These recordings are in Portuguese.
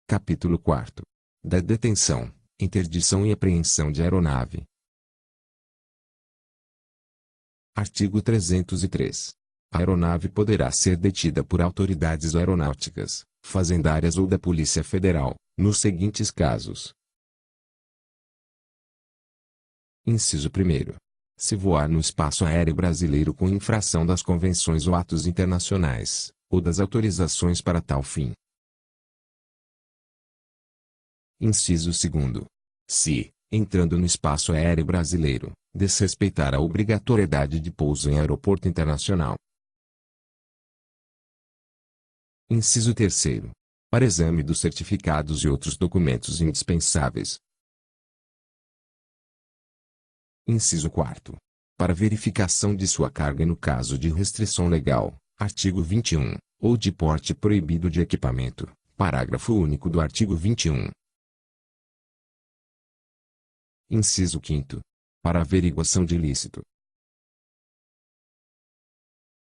Capítulo 4. Da detenção, interdição e apreensão de aeronave. Artigo 303. A aeronave poderá ser detida por autoridades aeronáuticas, fazendárias ou da Polícia Federal, nos seguintes casos. Inciso 1º. Se voar no espaço aéreo brasileiro com infração das convenções ou atos internacionais, ou das autorizações para tal fim. Inciso 2º. Se, entrando no espaço aéreo brasileiro, desrespeitar a obrigatoriedade de pouso em aeroporto internacional. Inciso 3º. Para exame dos certificados e outros documentos indispensáveis. Inciso 4º. Para verificação de sua carga no caso de restrição legal, artigo 21, ou de porte proibido de equipamento, parágrafo único do artigo 21. Inciso 5º. Para averiguação de ilícito.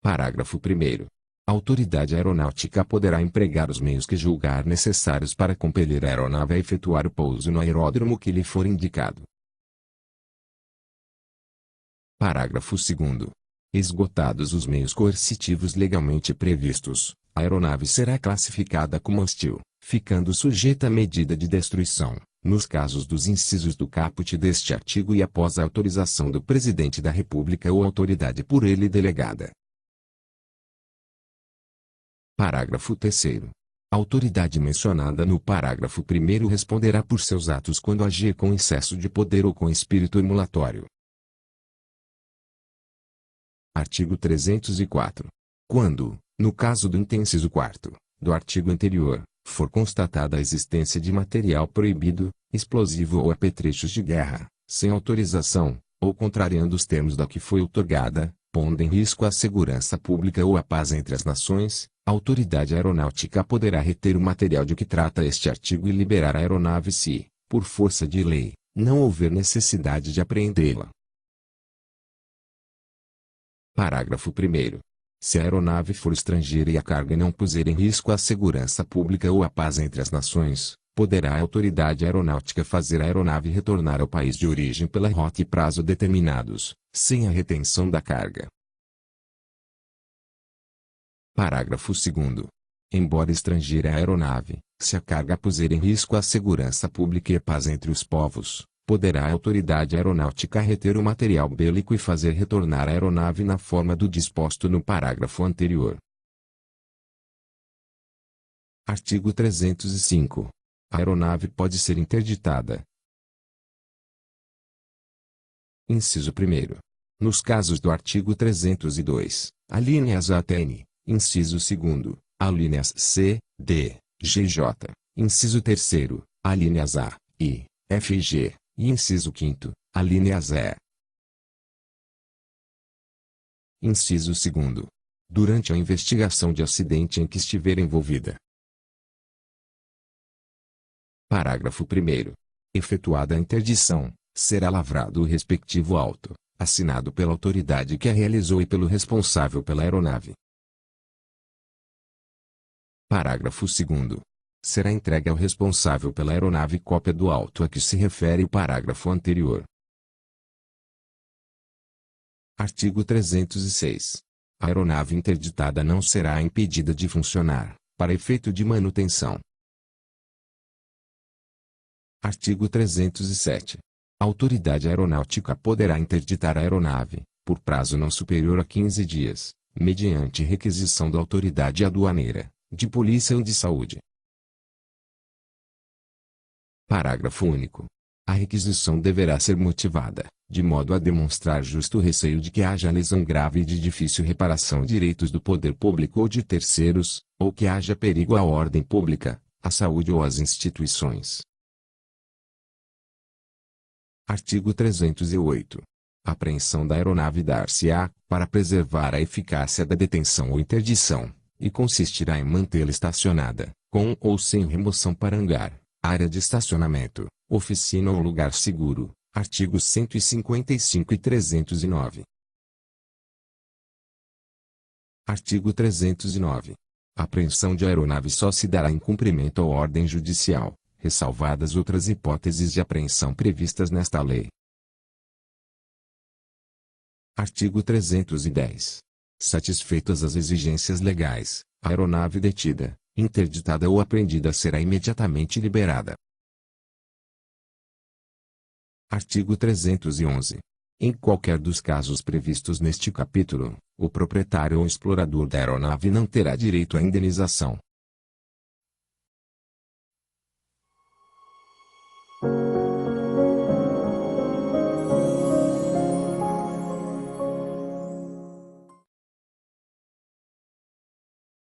Parágrafo 1º. A autoridade aeronáutica poderá empregar os meios que julgar necessários para compelir a aeronave a efetuar o pouso no aeródromo que lhe for indicado. Parágrafo 2º. Esgotados os meios coercitivos legalmente previstos, a aeronave será classificada como hostil, ficando sujeita à medida de destruição, nos casos dos incisos do caput deste artigo e após a autorização do Presidente da República ou autoridade por ele delegada. Parágrafo 3º. A autoridade mencionada no parágrafo 1º responderá por seus atos quando agir com excesso de poder ou com espírito emulatório. Artigo 304. Quando, no caso do inciso 4º, do artigo anterior, for constatada a existência de material proibido, explosivo ou apetrechos de guerra, sem autorização, ou contrariando os termos da que foi outorgada, pondo em risco a segurança pública ou a paz entre as nações, a autoridade aeronáutica poderá reter o material de que trata este artigo e liberar a aeronave se, por força de lei, não houver necessidade de apreendê-la. Parágrafo 1º. Se a aeronave for estrangeira e a carga não puser em risco a segurança pública ou a paz entre as nações, poderá a autoridade aeronáutica fazer a aeronave retornar ao país de origem pela rota e prazo determinados, sem a retenção da carga. Parágrafo 2º. Embora estrangeira a aeronave, se a carga puser em risco a segurança pública e a paz entre os povos, poderá a autoridade aeronáutica reter o material bélico e fazer retornar a aeronave na forma do disposto no parágrafo anterior. Artigo 305. A aeronave pode ser interditada. Inciso 1º. Nos casos do artigo 302, alíneas A até N, inciso 2º, alíneas C, D, G e J, inciso 3º, alíneas A, I, F e G, e inciso 5º, alíneas E. Inciso 2º. Durante a investigação de acidente em que estiver envolvida. Parágrafo 1º. Efetuada a interdição, será lavrado o respectivo auto, assinado pela autoridade que a realizou e pelo responsável pela aeronave. Parágrafo 2º. Será entregue ao responsável pela aeronave cópia do auto a que se refere o parágrafo anterior. Artigo 306. A aeronave interditada não será impedida de funcionar, para efeito de manutenção. Artigo 307. A autoridade aeronáutica poderá interditar a aeronave, por prazo não superior a 15 dias, mediante requisição da autoridade aduaneira, de polícia ou de saúde. Parágrafo único. A requisição deverá ser motivada, de modo a demonstrar justo receio de que haja lesão grave e de difícil reparação a direitos do poder público ou de terceiros, ou que haja perigo à ordem pública, à saúde ou às instituições. Artigo 308. A apreensão da aeronave dar-se-á, para preservar a eficácia da detenção ou interdição, e consistirá em mantê-la estacionada, com ou sem remoção para hangar, área de estacionamento, oficina ou lugar seguro, artigos 155 e 309. Artigo 309. A apreensão de aeronave só se dará em cumprimento à ordem judicial, ressalvadas outras hipóteses de apreensão previstas nesta lei. Artigo 310. Satisfeitas as exigências legais, a aeronave detida, interditada ou apreendida será imediatamente liberada. Artigo 311. Em qualquer dos casos previstos neste capítulo, o proprietário ou explorador da aeronave não terá direito à indenização,